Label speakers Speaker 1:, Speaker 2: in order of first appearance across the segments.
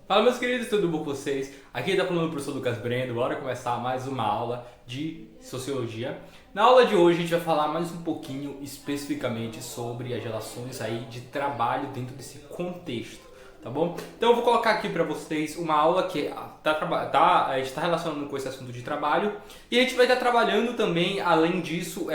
Speaker 1: Fala, meus queridos, tudo bom com vocês? Aqui tá falando o professor Lucas Brendo. Bora começar mais uma aula de Sociologia. Na aula de hoje a gente vai falar mais um pouquinho especificamente sobre as relações aí de trabalho dentro desse contexto, tá bom? Então eu vou colocar aqui para vocês uma aula que a gente está relacionando com esse assunto de trabalho, e a gente vai estar trabalhando também, além disso,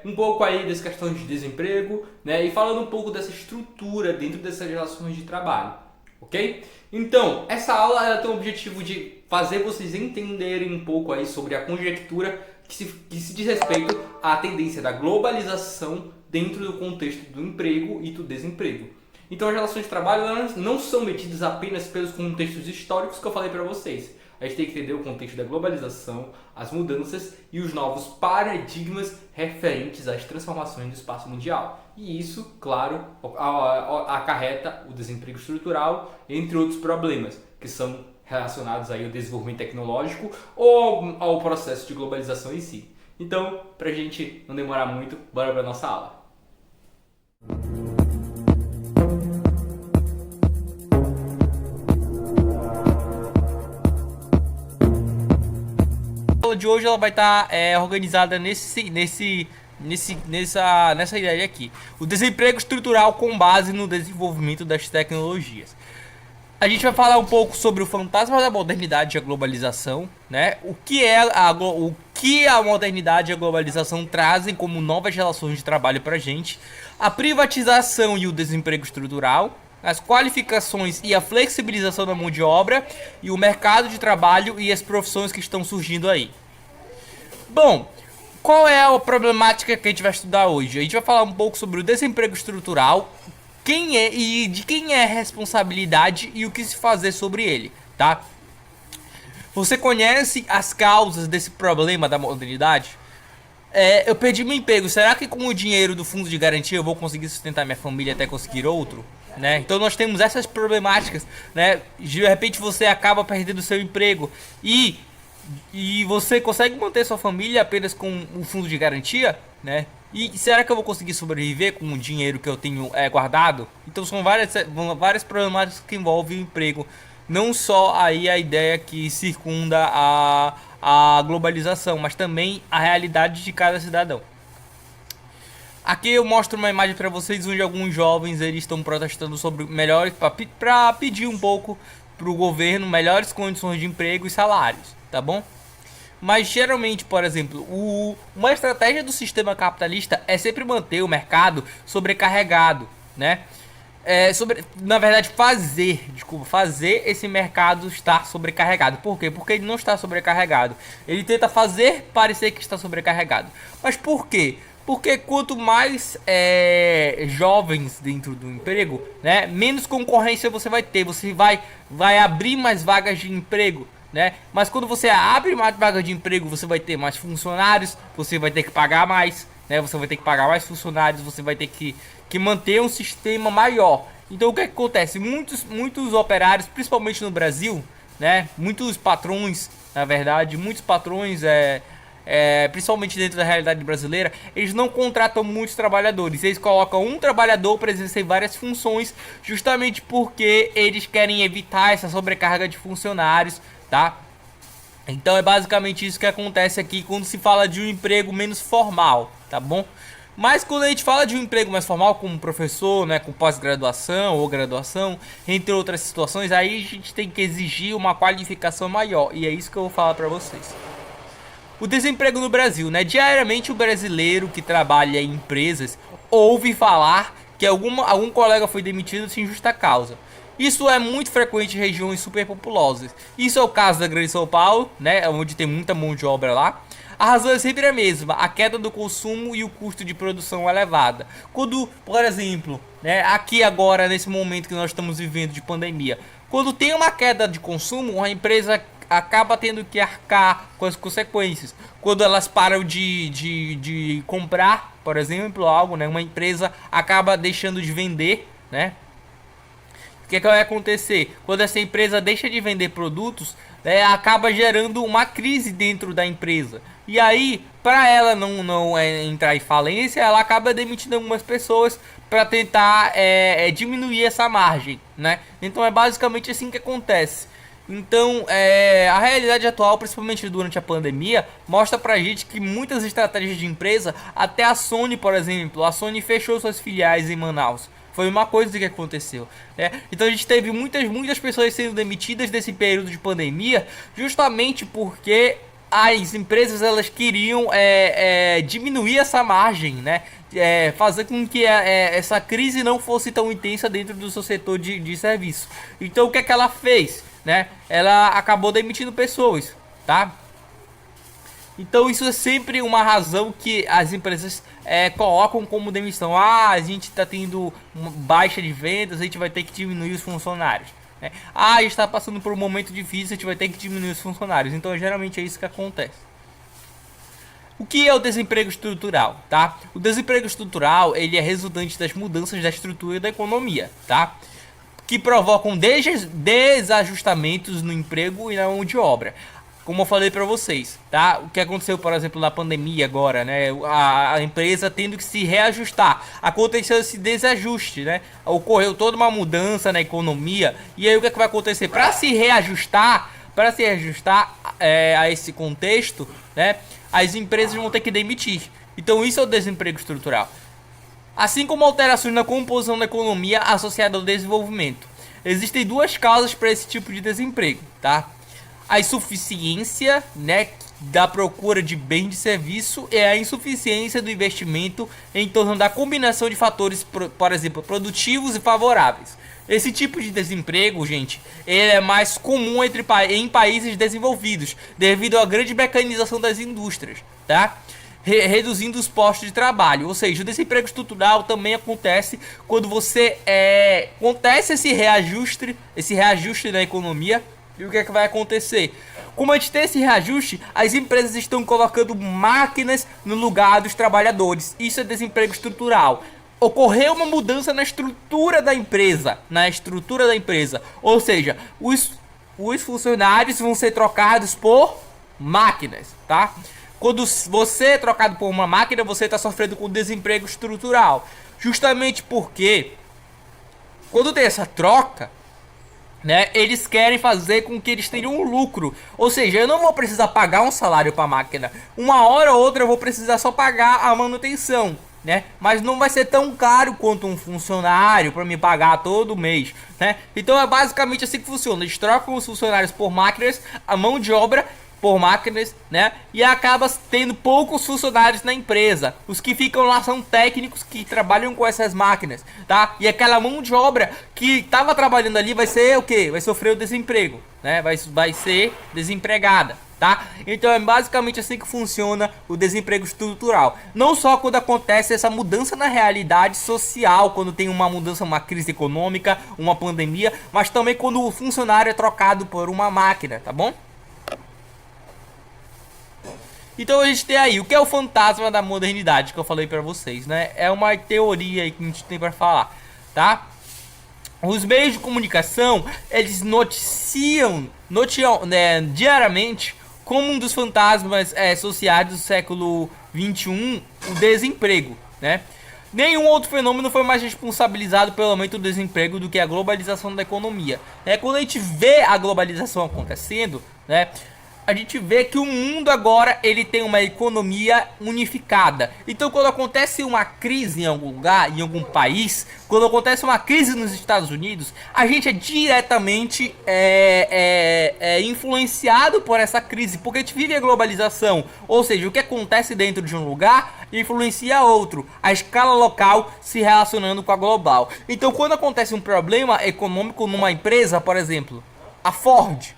Speaker 1: um pouco aí das questões de desemprego, né? E falando um pouco dessa estrutura dentro dessas relações de trabalho, ok? Então, essa aula ela tem o objetivo de fazer vocês entenderem um pouco aí sobre a conjectura que se diz respeito à tendência da globalização dentro do contexto do emprego e do desemprego. Então, as relações de trabalho elas não são medidas apenas pelos contextos históricos que eu falei para vocês. A gente tem que entender o contexto da globalização, as mudanças e os novos paradigmas referentes às transformações do espaço mundial. E isso, claro, acarreta o desemprego estrutural, entre outros problemas, que são relacionados aí ao desenvolvimento tecnológico ou ao processo de globalização em si. Então, para a gente não demorar muito, bora para a nossa aula. De hoje ela vai estar organizada nessa ideia aqui: o desemprego estrutural com base no desenvolvimento das tecnologias. A gente vai falar um pouco sobre o fantasma da modernidade e a globalização, né? O que a modernidade e a globalização trazem como novas relações de trabalho para a gente, a privatização e o desemprego estrutural, as qualificações e a flexibilização da mão de obra e o mercado de trabalho e as profissões que estão surgindo aí. Bom, qual é a problemática que a gente vai estudar hoje? A gente vai falar um pouco sobre o desemprego estrutural, de quem é a responsabilidade e o que se fazer sobre ele, tá? Você conhece as causas desse problema da modernidade? Eu perdi meu emprego, será que com o dinheiro do fundo de garantia eu vou conseguir sustentar minha família até conseguir outro? Né? Então nós temos essas problemáticas, né? De repente você acaba perdendo seu emprego e você consegue manter sua família apenas com o fundo de garantia, né? E será que eu vou conseguir sobreviver com o dinheiro que eu tenho guardado? Então são várias problemáticas que envolvem o emprego, não só aí a ideia que circunda a globalização, mas também a realidade de cada cidadão. Aqui eu mostro uma imagem para vocês onde alguns jovens eles estão protestando sobre melhores para pedir um pouco para o governo melhores condições de emprego e salários, tá bom? Mas geralmente, por exemplo, uma estratégia do sistema capitalista é sempre manter o mercado sobrecarregado, né? Na verdade, fazer esse mercado estar sobrecarregado. Por quê? Porque ele não está sobrecarregado. Ele tenta fazer parecer que está sobrecarregado. Mas por quê? Porque quanto mais jovens dentro do emprego, né, menos concorrência você vai ter. Você vai abrir mais vagas de emprego, né? Mas quando você abre mais vagas de emprego, você vai ter mais funcionários, você vai ter que pagar mais, né? Você vai ter que pagar mais funcionários, você vai ter que manter um sistema maior. Então o que acontece? Muitos operários, principalmente no Brasil, né? Muitos patrões, na verdade, principalmente dentro da realidade brasileira, eles não contratam muitos trabalhadores. Eles colocam um trabalhador para exercer várias funções, justamente porque eles querem evitar essa sobrecarga de funcionários, tá? Então é basicamente isso que acontece aqui quando se fala de um emprego menos formal, tá bom? Mas quando a gente fala de um emprego mais formal, como professor, né, com pós-graduação ou graduação, entre outras situações, aí a gente tem que exigir uma qualificação maior, e é isso que eu vou falar para vocês. O desemprego no Brasil, né? Diariamente o brasileiro que trabalha em empresas ouve falar que algum colega foi demitido sem justa causa. Isso é muito frequente em regiões superpopulosas. Isso é o caso da Grande São Paulo, né? Onde tem muita mão de obra lá. A razão é sempre a mesma: a queda do consumo e o custo de produção elevada. Quando, por exemplo, né, aqui agora, nesse momento que nós estamos vivendo de pandemia, quando tem uma queda de consumo, a empresa acaba tendo que arcar com as consequências. Quando elas param de comprar, por exemplo, algo, né, uma empresa acaba deixando de vender, né? o que é que vai acontecer? Quando essa empresa deixa de vender produtos, acaba gerando uma crise dentro da empresa. E aí, para ela não entrar em falência, ela acaba demitindo algumas pessoas para tentar diminuir essa margem, né? Então é basicamente assim que acontece. Então, a realidade atual, principalmente durante a pandemia, mostra pra gente que muitas estratégias de empresa, até a Sony, por exemplo, a Sony fechou suas filiais em Manaus. Foi uma coisa que aconteceu, né? Então a gente teve muitas pessoas sendo demitidas nesse período de pandemia, justamente porque as empresas elas queriam diminuir essa margem, né? Fazer com que essa crise não fosse tão intensa dentro do seu setor de serviço. Então o que é que ela fez, né? Ela acabou demitindo pessoas, tá? Então isso é sempre uma razão que as empresas colocam como demissão. Ah, a gente está tendo baixa de vendas, a gente vai ter que diminuir os funcionários. Ah, a gente está passando por um momento difícil, a gente vai ter que diminuir os funcionários. Então geralmente é isso que acontece. O que é o desemprego estrutural, tá? O desemprego estrutural, ele é resultante das mudanças da estrutura da economia, tá? Que provocam desajustamentos no emprego e na mão de obra. Como eu falei para vocês, tá? O que aconteceu, por exemplo, na pandemia agora, né? A empresa tendo que se reajustar. Aconteceu esse desajuste, né? Ocorreu toda uma mudança na economia. E aí o que, é que vai acontecer? Para se reajustar a esse contexto, né? As empresas vão ter que demitir. Então isso é o desemprego estrutural. Assim como alterações na composição da economia associada ao desenvolvimento. Existem duas causas para esse tipo de desemprego, tá? A insuficiência, né, da procura de bem de serviço e a insuficiência do investimento em torno da combinação de fatores, por exemplo, produtivos e favoráveis. Esse tipo de desemprego, gente, ele é mais comum em países desenvolvidos, devido à grande mecanização das indústrias, tá? Reduzindo os postos de trabalho. Ou seja, o desemprego estrutural também acontece quando você acontece esse reajuste na economia. E o que é que vai acontecer? Como a gente tem esse reajuste, as empresas estão colocando máquinas no lugar dos trabalhadores. Isso é desemprego estrutural. Ocorreu uma mudança na estrutura da empresa. Ou seja, os funcionários vão ser trocados por máquinas, tá? Quando você é trocado por uma máquina, você está sofrendo com desemprego estrutural. Justamente porque quando tem essa troca, né, eles querem fazer com que eles tenham um lucro. Ou seja, eu não vou precisar pagar um salário para a máquina. Uma hora ou outra eu vou precisar só pagar a manutenção, né? Mas não vai ser tão caro quanto um funcionário para me pagar todo mês, né? Então é basicamente assim que funciona. Eles trocam os funcionários por máquinas, a mão de obra por máquinas, né? E acaba tendo poucos funcionários na empresa. Os que ficam lá são técnicos que trabalham com essas máquinas, tá? E aquela mão de obra que estava trabalhando ali vai ser o quê? Vai sofrer o desemprego, né? Vai ser desempregada, tá? Então é basicamente assim que funciona o desemprego estrutural. Não só quando acontece essa mudança na realidade social, quando tem uma mudança, uma crise econômica, uma pandemia, mas também quando o funcionário é trocado por uma máquina, tá bom? Então a gente tem aí, o que é o fantasma da modernidade que eu falei pra vocês, né? É uma teoria aí que a gente tem pra falar, tá? Os meios de comunicação, eles noticiam né, diariamente como um dos fantasmas associados do século XXI, o desemprego, né? Nenhum outro fenômeno foi mais responsabilizado pelo aumento do desemprego do que a globalização da economia. Quando a gente vê a globalização acontecendo, né? A gente vê que o mundo agora ele tem uma economia unificada. Então quando acontece uma crise em algum lugar, em algum país, quando acontece uma crise nos Estados Unidos, a gente é diretamente influenciado por essa crise, porque a gente vive a globalização. Ou seja, o que acontece dentro de um lugar influencia outro, a escala local se relacionando com a global. Então quando acontece um problema econômico numa empresa, por exemplo, a Ford,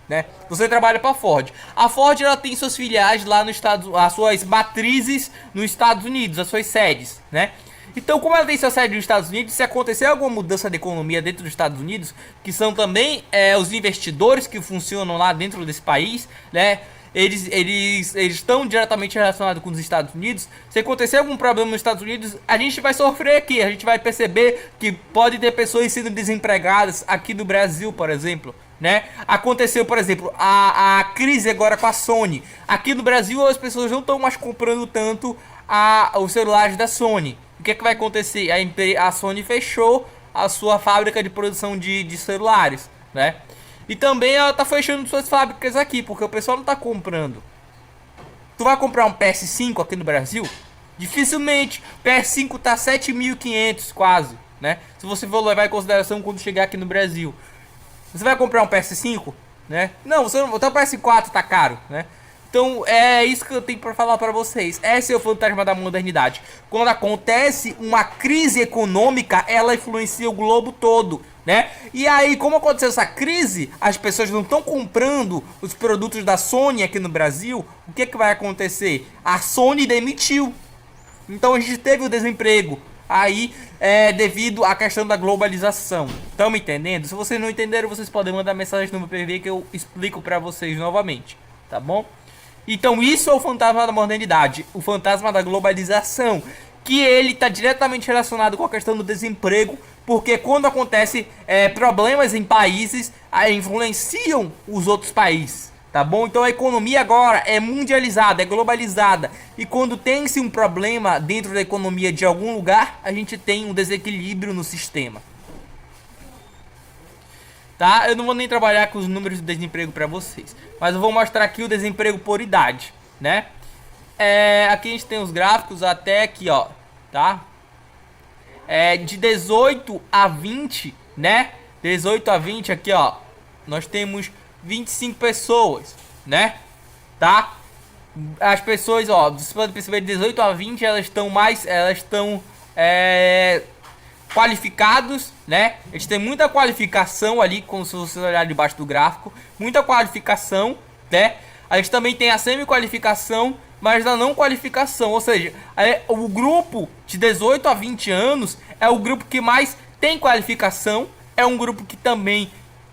Speaker 1: né? Você trabalha para a Ford. A Ford ela tem suas filiais lá no estado, as suas matrizes nos Estados Unidos, as suas sedes, né? Então, como ela tem sua sede nos Estados Unidos, se acontecer alguma mudança de economia dentro dos Estados Unidos, que são também os investidores que funcionam lá dentro desse país, né? eles estão diretamente relacionados com os Estados Unidos. Se acontecer algum problema nos Estados Unidos, a gente vai sofrer aqui. A gente vai perceber que pode ter pessoas sendo desempregadas aqui no Brasil, por exemplo, né? Aconteceu, por exemplo, a crise agora com a Sony. Aqui no Brasil as pessoas não estão mais comprando tanto os celulares da Sony. O que é que vai acontecer? A Sony fechou a sua fábrica de produção de celulares, né? E também ela tá fechando suas fábricas aqui, porque o pessoal não tá comprando. Tu vai comprar um PS5 aqui no Brasil? Dificilmente. PS5 tá 7.500 quase, né? Se você for levar em consideração quando chegar aqui no Brasil. Você vai comprar um PS5, né? Não, você não, então o PS4 tá caro, né? Então é isso que eu tenho para falar para vocês. Esse é o fantasma da modernidade. Quando acontece uma crise econômica, ela influencia o globo todo, né? E aí, como aconteceu essa crise, as pessoas não estão comprando os produtos da Sony aqui no Brasil. O que vai acontecer? A Sony demitiu. Então a gente teve o desemprego aí devido à questão da globalização. Estão me entendendo? Se vocês não entenderam, vocês podem mandar mensagem no meu PV que eu explico para vocês novamente, tá bom? Então isso é o fantasma da modernidade, o fantasma da globalização, que ele está diretamente relacionado com a questão do desemprego, porque quando acontece problemas em países, influenciam os outros países, tá bom? Então a economia agora é mundializada, é globalizada, e quando tem-se um problema dentro da economia de algum lugar, a gente tem um desequilíbrio no sistema. Tá? Eu não vou nem trabalhar com os números de desemprego para vocês, mas eu vou mostrar aqui o desemprego por idade, né? Aqui a gente tem os gráficos até aqui, ó, tá? De 18 a 20, né? 18 a 20 aqui, ó, nós temos 25 pessoas, né? Tá? As pessoas, ó, vocês podem perceber, de 18 a 20 elas estão qualificados, né? Eles têm muita qualificação ali, como se você olhar debaixo do gráfico, muita qualificação, né? A gente também tem a semi-qualificação, mas a não qualificação, ou seja, o grupo de 18 a 20 anos é o grupo que mais tem qualificação, é um grupo que também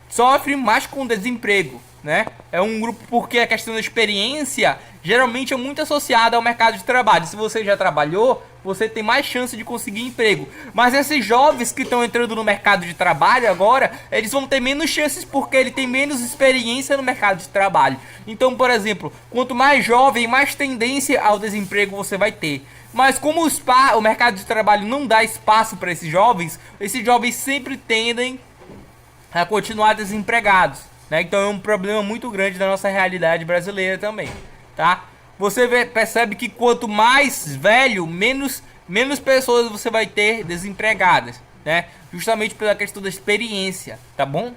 Speaker 1: sofre mais com desemprego, né? É um grupo porque a questão da experiência geralmente é muito associada ao mercado de trabalho. Se você já trabalhou, você tem mais chance de conseguir emprego. Mas esses jovens que estão entrando no mercado de trabalho agora, eles vão ter menos chances porque ele tem menos experiência no mercado de trabalho. Então, por exemplo, quanto mais jovem, mais tendência ao desemprego você vai ter. Mas como o mercado de trabalho não dá espaço para esses jovens sempre tendem a continuar desempregados, né? Então é um problema muito grande da nossa realidade brasileira também, tá? Você percebe que quanto mais velho, menos pessoas você vai ter desempregadas, né? Justamente pela questão da experiência, tá bom?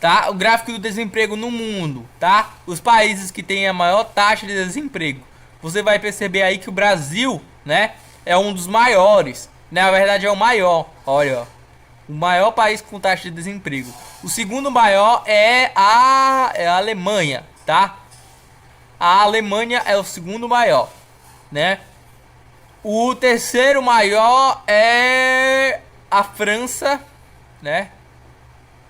Speaker 1: Tá? O gráfico do desemprego no mundo, tá? Os países que têm a maior taxa de desemprego. Você vai perceber aí que o Brasil, né, é um dos maiores. Na verdade é o maior, olha, ó. O maior país com taxa de desemprego. O segundo maior é a Alemanha, tá? A Alemanha é o segundo maior, né? O terceiro maior é a França, né?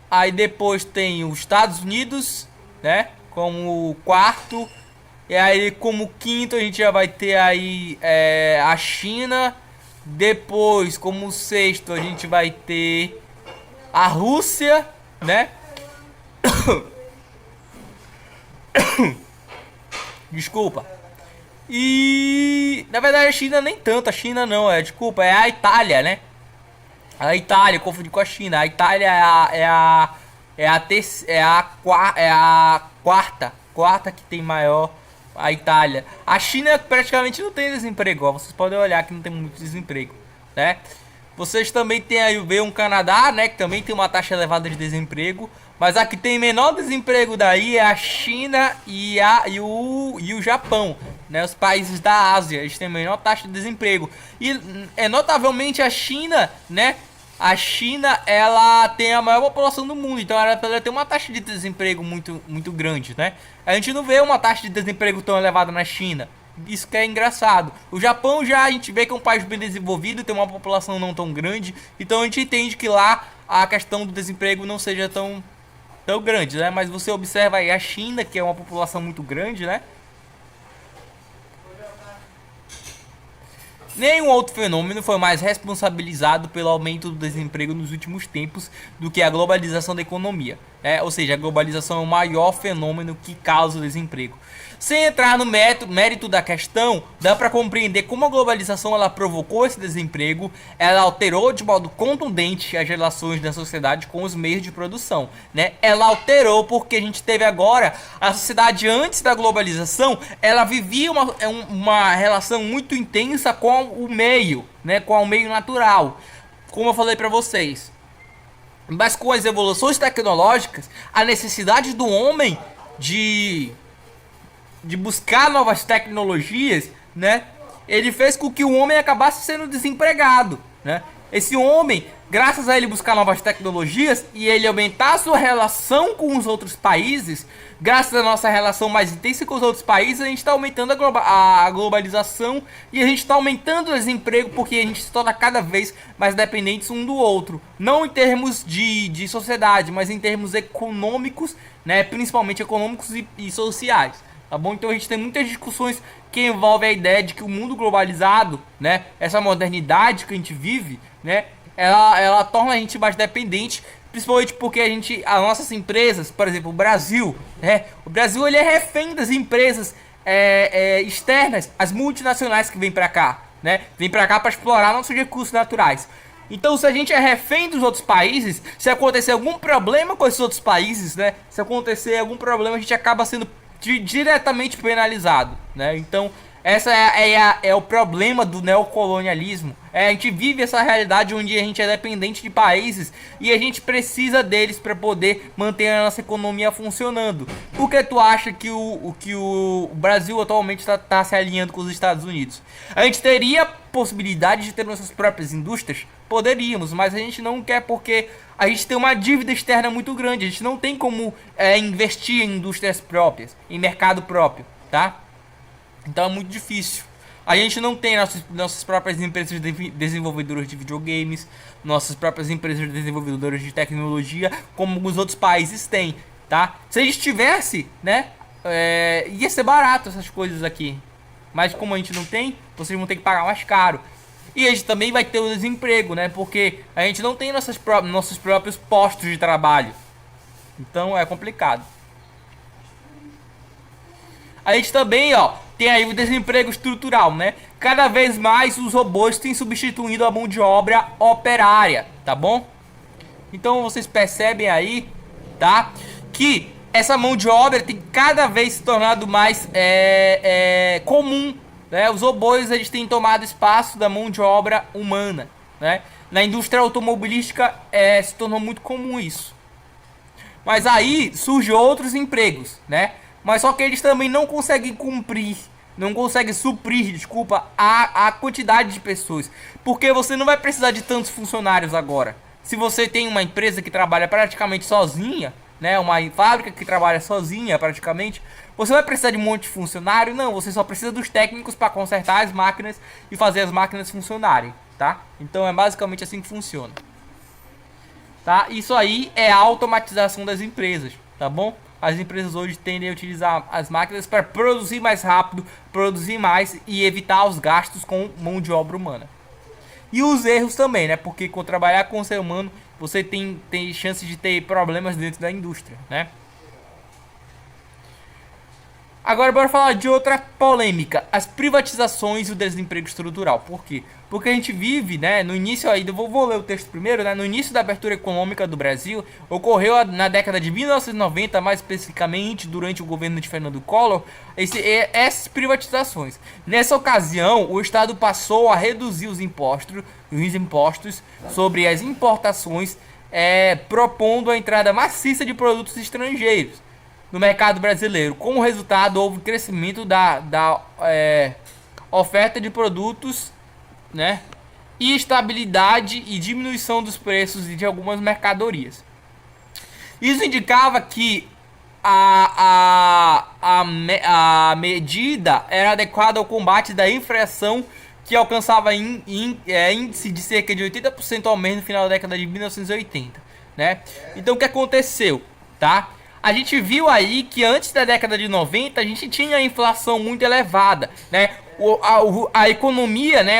Speaker 1: Aí depois tem os Estados Unidos, né? Como o quarto. E aí como quinto a gente já vai ter aí a China. Depois, como sexto, a gente vai ter a Rússia, né? Desculpa. E na verdade a China nem tanto, a China não, desculpa, é a Itália, né? A Itália, confundi com a China. A Itália é a quarta que tem maior. A Itália. A China praticamente não tem desemprego, ó. Vocês podem olhar que não tem muito desemprego, né? Vocês também tem aí o Canadá, né? Que também tem uma taxa elevada de desemprego. Mas a que tem menor desemprego daí é a China e o Japão, né? Os países da Ásia, eles têm menor taxa de desemprego. E notavelmente a China, né? A China, ela tem a maior população do mundo, então ela tem uma taxa de desemprego muito, muito grande, né? A gente não vê uma taxa de desemprego tão elevada na China. Isso que é engraçado. O Japão já a gente vê que é um país bem desenvolvido, tem uma população não tão grande, então a gente entende que lá a questão do desemprego não seja tão tão grande, né? Mas você observa aí a China, que é uma população muito grande, né? Nenhum outro fenômeno foi mais responsabilizado pelo aumento do desemprego nos últimos tempos do que a globalização da economia. Ou seja, a globalização é o maior fenômeno que causa o desemprego. Sem entrar no mérito da questão, dá para compreender como a globalização ela provocou esse desemprego, ela alterou de modo contundente as relações da sociedade com os meios de produção, né? Ela alterou porque a gente teve agora, a sociedade antes da globalização, ela vivia uma relação muito intensa com o meio, né? Com o meio natural, como eu falei para vocês. Mas com as evoluções tecnológicas, a necessidade do homem de buscar novas tecnologias, né? Ele fez com que o homem acabasse sendo desempregado, né? Esse homem, graças a ele buscar novas tecnologias e ele aumentar a sua relação com os outros países, graças à nossa relação mais intensa com os outros países, a gente está aumentando a globalização e a gente está aumentando o desemprego porque a gente se torna cada vez mais dependentes um do outro. Não em termos de sociedade, mas em termos econômicos, né? Principalmente econômicos e sociais. Tá bom? Então a gente tem muitas discussões que envolvem a ideia de que o mundo globalizado, né, essa modernidade que a gente vive, né, ela torna a gente mais dependente, principalmente porque as nossas empresas, por exemplo, o Brasil, né, o Brasil ele é refém das empresas externas, as multinacionais que vêm para cá, né, vêm para cá para explorar nossos recursos naturais. Então, se a gente é refém dos outros países, se acontecer algum problema com esses outros países, né, se acontecer algum problema, a gente acaba sendo diretamente penalizado, né? Então essa é o problema do neocolonialismo. A gente vive essa realidade onde a gente é dependente de países e a gente precisa deles para poder manter a nossa economia funcionando. Por que tu acha que o Brasil atualmente está se alinhando com os Estados Unidos? A gente teria possibilidade de ter nossas próprias indústrias? Poderíamos, mas a gente não quer porque a gente tem uma dívida externa muito grande. A gente não tem como investir em indústrias próprias, em mercado próprio, tá? Então é muito difícil. A gente não tem nossas próprias empresas desenvolvedoras de videogames, nossas próprias empresas desenvolvedoras de tecnologia, como os outros países têm, tá? Se a gente tivesse, né, ia ser barato essas coisas aqui. Mas como a gente não tem, vocês vão ter que pagar mais caro. E a gente também vai ter o desemprego, né? Porque a gente não tem nossos próprios postos de trabalho. Então é complicado. A gente também, tem aí o desemprego estrutural, né? Cada vez mais os robôs têm substituído a mão de obra operária, tá bom? Então vocês percebem aí, tá? Que essa mão de obra tem cada vez se tornado mais comum, né? Os robôs eles têm tomado espaço da mão de obra humana, né? Na indústria automobilística se tornou muito comum isso. Mas aí surgem outros empregos, né? Mas só que eles também não conseguem suprir, desculpa, a quantidade de pessoas. Porque você não vai precisar de tantos funcionários agora. Se você tem uma empresa que trabalha praticamente sozinha, né, uma fábrica que trabalha sozinha praticamente, você vai precisar de um monte de funcionário? Não, você só precisa dos técnicos para consertar as máquinas e fazer as máquinas funcionarem, tá? Então é basicamente assim que funciona. Tá? Isso aí é a automatização das empresas, tá bom? As empresas hoje tendem a utilizar as máquinas para produzir mais rápido, produzir mais e evitar os gastos com mão de obra humana. E os erros também, né? Porque com trabalhar com o ser humano, você tem chance de ter problemas dentro da indústria, né? Agora bora falar de outra polêmica, as privatizações e o desemprego estrutural. Por quê? Porque a gente vive, né, no início aí, vou ler o texto primeiro, né, no início da abertura econômica do Brasil, ocorreu na década de 1990, mais especificamente durante o governo de Fernando Collor, essas privatizações. Nessa ocasião, o Estado passou a reduzir os impostos sobre as importações, propondo a entrada maciça de produtos estrangeiros no mercado brasileiro. Como resultado, houve crescimento da oferta de produtos, né, e estabilidade e diminuição dos preços de algumas mercadorias. Isso indicava que a medida era adequada ao combate da inflação, que alcançava índice de cerca de 80% ao mês no final da década de 1980, né? Então o que aconteceu? tá? A gente viu aí que antes da década de 90 a gente tinha a inflação muito elevada, né? A economia, né?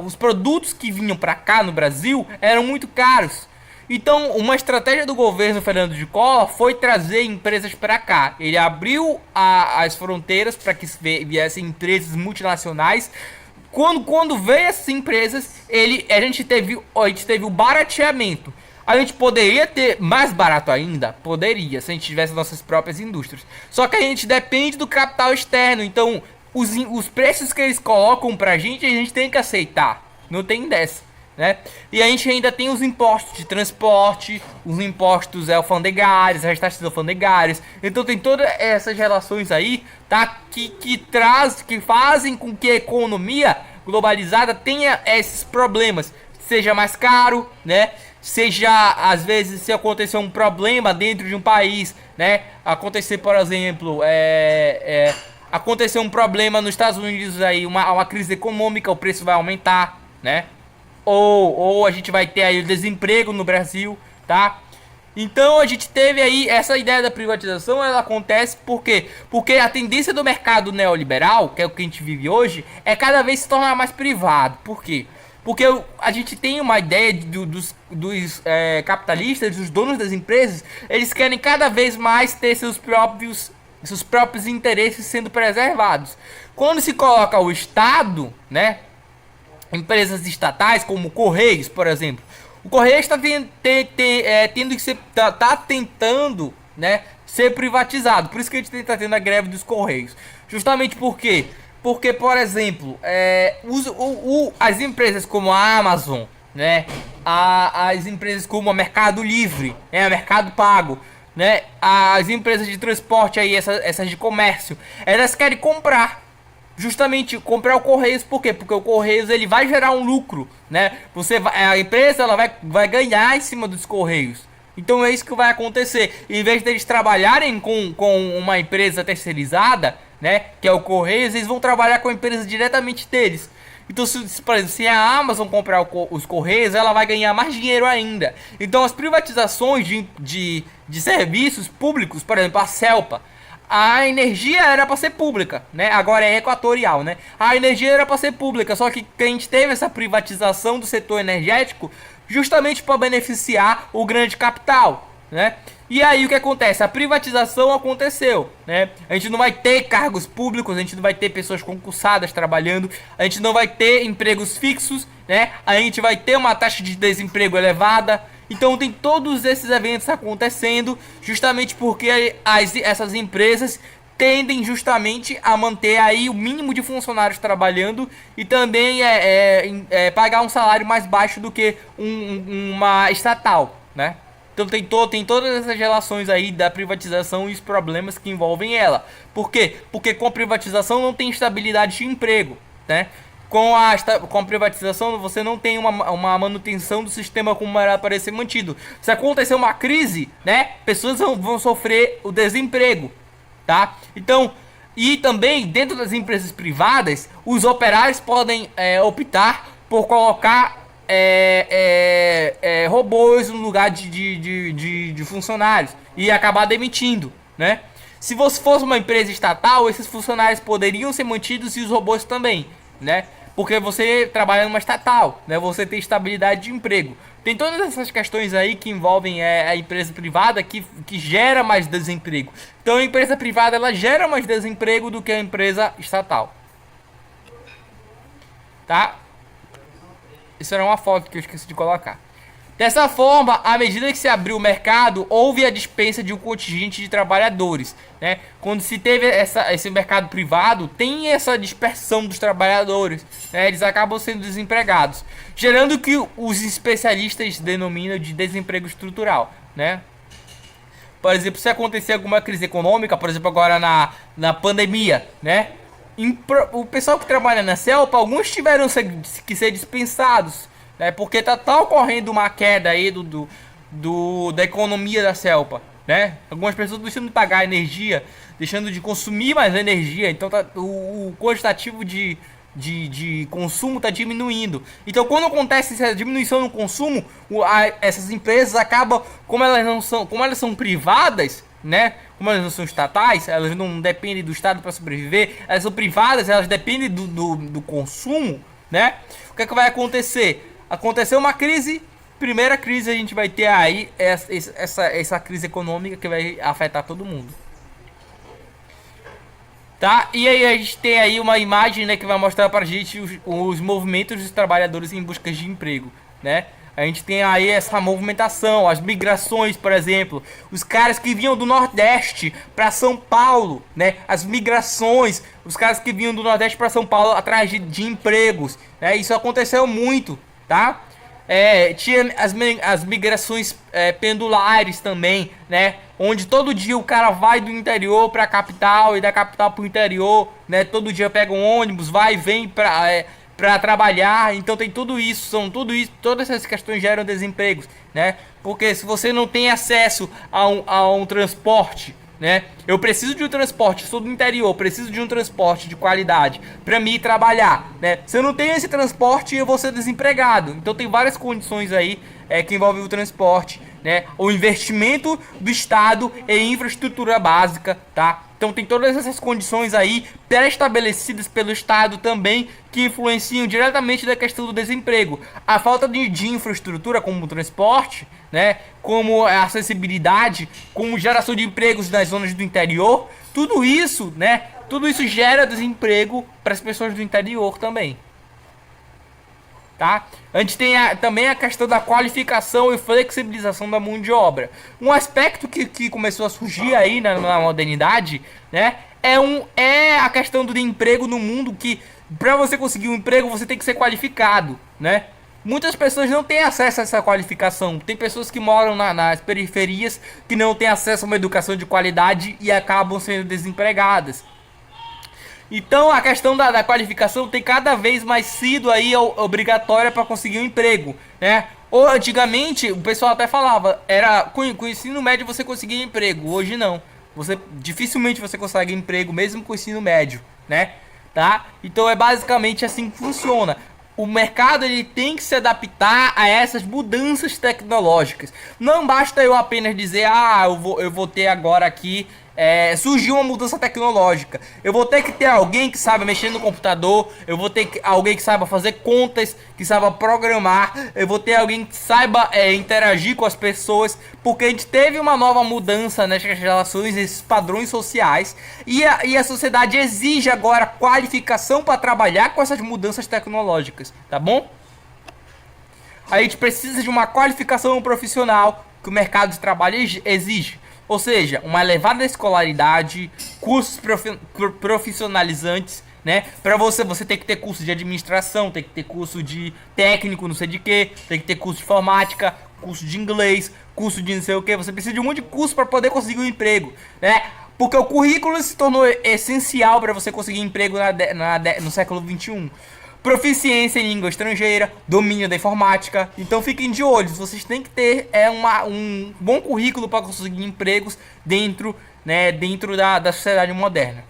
Speaker 1: Os produtos que vinham para cá no Brasil eram muito caros. Então, uma estratégia do governo Fernando de Collor foi trazer empresas para cá. Ele abriu as fronteiras para que viessem empresas multinacionais. Quando veio essas empresas, a gente teve o barateamento. A gente poderia ter mais barato ainda? Poderia, se a gente tivesse nossas próprias indústrias. Só que a gente depende do capital externo. Então, os preços que eles colocam pra gente, a gente tem que aceitar. Não tem dessa, né? E a gente ainda tem os impostos de transporte, os impostos alfandegários, as taxas alfandegárias. Então tem todas essas relações aí, tá? Que fazem com que a economia globalizada tenha esses problemas. Seja mais caro, né? Seja, às vezes, se acontecer um problema dentro de um país, né? Acontecer, por exemplo, acontecer um problema nos Estados Unidos aí, uma crise econômica, o preço vai aumentar, né? Ou a gente vai ter aí o desemprego no Brasil, tá? Então a gente teve aí essa ideia da privatização, ela acontece por quê? Porque a tendência do mercado neoliberal, que é o que a gente vive hoje, é cada vez se tornar mais privado. Por quê? Porque a gente tem uma ideia dos capitalistas, dos donos das empresas, eles querem cada vez mais ter seus próprios interesses sendo preservados. Quando se coloca o Estado, né? Empresas estatais como o Correios, por exemplo. O Correios está tendo que ser, tá tentando, né, ser privatizado. Por isso que a gente está tendo a greve dos Correios. Justamente por quê? Porque, por exemplo, as empresas como a Amazon, né, as empresas como a Mercado Livre, né, Mercado Pago, né, as empresas de transporte aí, essas de comércio, elas querem comprar. Justamente comprar o Correios, por quê? Porque o Correios ele vai gerar um lucro, né? A empresa ela vai ganhar em cima dos Correios. Então é isso que vai acontecer. Em vez deles trabalharem com uma empresa terceirizada, né? Que é o Correios, eles vão trabalhar com a empresa diretamente deles. Então, por exemplo, se a Amazon comprar os Correios, ela vai ganhar mais dinheiro ainda. Então as privatizações de serviços públicos, por exemplo, a Celpa. A energia era para ser pública, né? Agora é equatorial, né? A energia era para ser pública, só que a gente teve essa privatização do setor energético justamente para beneficiar o grande capital, né? E aí o que acontece? A privatização aconteceu, né? A gente não vai ter cargos públicos, a gente não vai ter pessoas concursadas trabalhando, a gente não vai ter empregos fixos, né? A gente vai ter uma taxa de desemprego elevada. Então tem todos esses eventos acontecendo justamente porque essas empresas tendem justamente a manter aí o mínimo de funcionários trabalhando e também pagar um salário mais baixo do que uma estatal, né? Então tem todas essas relações aí da privatização e os problemas que envolvem ela. Por quê? Porque com a privatização não tem estabilidade de emprego, né? Com a privatização você não tem uma manutenção do sistema como era para ser mantido. Se acontecer uma crise, né, pessoas vão sofrer o desemprego, tá? Então, e também dentro das empresas privadas, os operários podem optar por colocar robôs no lugar de funcionários e acabar demitindo, né? Se você fosse uma empresa estatal, esses funcionários poderiam ser mantidos e os robôs também, né? Porque você trabalha numa estatal, né? Você tem estabilidade de emprego. Tem todas essas questões aí que envolvem a empresa privada que gera mais desemprego. Então a empresa privada ela gera mais desemprego do que a empresa estatal, tá? Isso era uma foto que eu esqueci de colocar. Dessa forma, à medida que se abriu o mercado, houve a dispensa de um contingente de trabalhadores, né? Quando se teve esse mercado privado, tem essa dispersão dos trabalhadores, né? Eles acabam sendo desempregados, gerando o que os especialistas denominam de desemprego estrutural, né? Por exemplo, se acontecer alguma crise econômica, por exemplo, agora na pandemia, né? O pessoal que trabalha na Celpa, alguns tiveram que ser dispensados, né? Porque tá ocorrendo uma queda aí da economia da Celpa, né? Algumas pessoas deixando de pagar energia, deixando de consumir mais energia. Então o quantitativo de de consumo está diminuindo. Então, quando acontece essa diminuição no consumo, essas empresas acabam, como elas são privadas, né? Como elas não são estatais, elas não dependem do Estado para sobreviver, elas são privadas, elas dependem do consumo, né? O que é que vai acontecer? Aconteceu uma crise, primeira crise a gente vai ter aí essa crise econômica que vai afetar todo mundo. Tá? E aí a gente tem aí uma imagem, né, que vai mostrar pra gente os movimentos dos trabalhadores em busca de emprego, né? A gente tem aí essa movimentação, as migrações, por exemplo, os caras que vinham do Nordeste para São Paulo, né? As migrações, os caras que vinham do Nordeste para São Paulo atrás de empregos, né? Isso aconteceu muito, tá? Tinha as migrações pendulares também, né? Onde todo dia o cara vai do interior pra capital e da capital pro interior, né? Todo dia pega um ônibus, vai e vem pra trabalhar. Então tem tudo isso, todas essas questões geram desempregos, né? Porque se você não tem acesso a um transporte, né? Eu preciso de um transporte, sou do interior, preciso de um transporte de qualidade para me ir trabalhar, né? Se eu não tenho esse transporte, eu vou ser desempregado. Então tem várias condições aí que envolvem o transporte, né? O investimento do Estado em infraestrutura básica, tá? Então tem todas essas condições aí pré-estabelecidas pelo Estado também que influenciam diretamente da questão do desemprego. A falta de infraestrutura como o transporte, né, como a acessibilidade, como geração de empregos nas zonas do interior, tudo isso, né, tudo isso gera desemprego para as pessoas do interior também. Tá? A gente tem também a questão da qualificação e flexibilização da mão de obra. Um aspecto que começou a surgir aí na modernidade, né, é a questão do emprego no mundo, que para você conseguir um emprego você tem que ser qualificado, né? Muitas pessoas não têm acesso a essa qualificação. Tem pessoas que moram nas periferias que não têm acesso a uma educação de qualidade e acabam sendo desempregadas. Então a questão da qualificação tem cada vez mais sido aí obrigatória para conseguir um emprego, né? Ou antigamente o pessoal até falava, era com o ensino médio você conseguia emprego. Hoje não. Dificilmente você consegue emprego mesmo com o ensino médio, né? Tá? Então é basicamente assim que funciona. O mercado ele tem que se adaptar a essas mudanças tecnológicas. Não basta eu apenas dizer, eu vou ter agora aqui, surgiu uma mudança tecnológica. Eu vou ter que ter alguém que saiba mexer no computador, eu vou ter alguém que saiba fazer contas, que saiba programar, eu vou ter alguém que saiba interagir com as pessoas, porque a gente teve uma nova mudança nessas relações, nesses padrões sociais, e a sociedade exige agora qualificação para trabalhar com essas mudanças tecnológicas, tá bom? A gente precisa de uma qualificação profissional que o mercado de trabalho exige. Ou seja, uma elevada escolaridade, cursos profissionalizantes, né? Para você tem que ter curso de administração, tem que ter curso de técnico, não sei de quê, tem que ter curso de informática, curso de inglês, curso de não sei o que. Você precisa de um monte de curso para poder conseguir um emprego, né? Porque o currículo se tornou essencial para você conseguir emprego no século XXI. Proficiência em língua estrangeira, domínio da informática. Então fiquem de olho, vocês têm que ter um bom currículo para conseguir empregos dentro da sociedade moderna.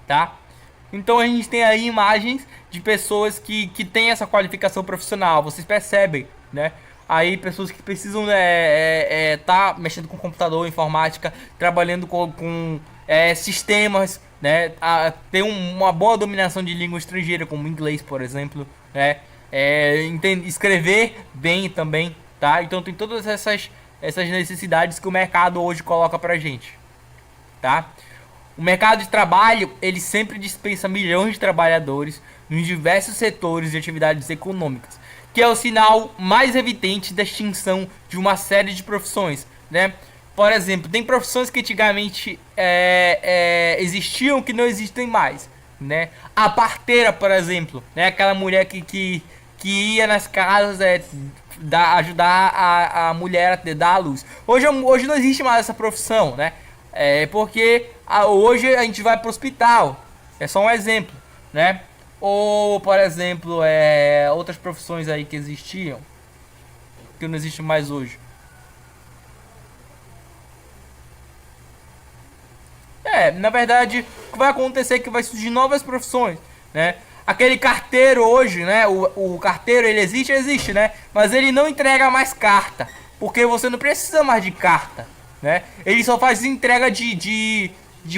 Speaker 1: Tá? Então a gente tem aí imagens de pessoas que têm essa qualificação profissional. Vocês percebem, né? Aí pessoas que precisam tá mexendo com computador, informática, trabalhando com sistemas, né? Ter uma boa dominação de língua estrangeira, como inglês, por exemplo, né? Escrever bem também, tá? Então tem todas essas necessidades que o mercado hoje coloca pra gente, tá? O mercado de trabalho, ele sempre dispensa milhões de trabalhadores nos diversos setores de atividades econômicas, que é o sinal mais evidente da extinção de uma série de profissões, né? Por exemplo, tem profissões que antigamente existiam que não existem mais, né? A parteira, por exemplo, né? Aquela mulher que ia nas casas ajudar a mulher a dar à luz. Hoje não existe mais essa profissão, né? Porque hoje a gente vai para o hospital. É só um exemplo, né? Ou, por exemplo, outras profissões aí que existiam, que não existem mais hoje. Na verdade, o que vai acontecer é que vai surgir novas profissões, né? Aquele carteiro hoje, né? O carteiro, ele existe, né? Mas ele não entrega mais carta, porque você não precisa mais de carta, né? Ele só faz entrega de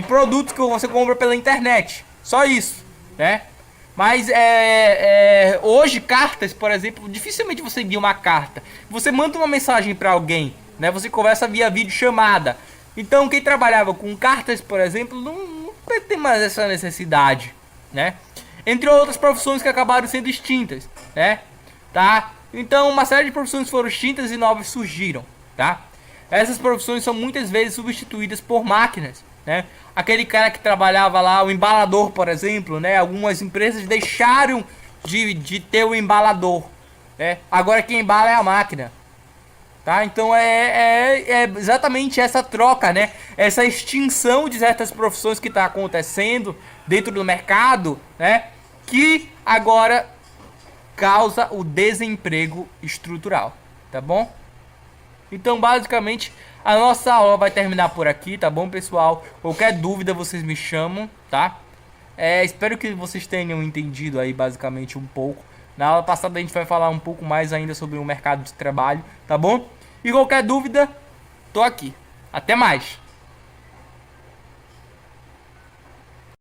Speaker 1: produtos que você compra pela internet. Só isso, né? Mas hoje cartas, por exemplo, dificilmente você envia uma carta. Você manda uma mensagem para alguém, né? Você conversa via videochamada. Então quem trabalhava com cartas, por exemplo, não tem mais essa necessidade, né? Entre outras profissões que acabaram sendo extintas, né? Tá? Então uma série de profissões foram extintas e novas surgiram, tá? Essas profissões são muitas vezes substituídas por máquinas, né? Aquele cara que trabalhava lá, o embalador, por exemplo, né? Algumas empresas deixaram de ter o embalador, né? Agora quem embala é a máquina, tá? Então é exatamente essa troca, né? Essa extinção de certas profissões que está acontecendo dentro do mercado, né? Que agora causa o desemprego estrutural, tá bom? Então, basicamente, a nossa aula vai terminar por aqui, tá bom, pessoal? Qualquer dúvida, vocês me chamam, tá? Espero que vocês tenham entendido aí, basicamente, um pouco. Na aula passada, a gente vai falar um pouco mais ainda sobre o mercado de trabalho, tá bom? E qualquer dúvida, tô aqui. Até mais!